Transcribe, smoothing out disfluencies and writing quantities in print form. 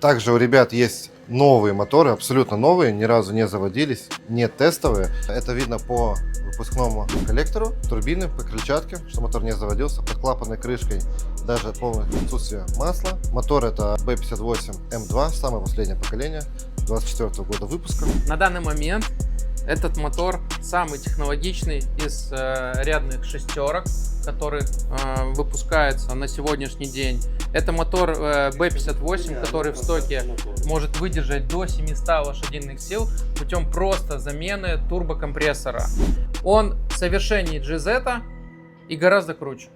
Также у ребят есть новые моторы, абсолютно новые, ни разу не заводились, не тестовые. Это видно по выпускному коллектору, турбины, по крыльчатке, что мотор не заводился, под клапанной крышкой даже полное отсутствие масла. Мотор это B58M2, самое последнее поколение, 24 года выпуска. На данный момент этот мотор самый технологичный из рядных шестерок, которые выпускаются на сегодняшний день. Это мотор B58, который в стоке может выдержать до 700 лошадиных сил путем просто замены турбокомпрессора. Он совершеннее GZ и гораздо круче.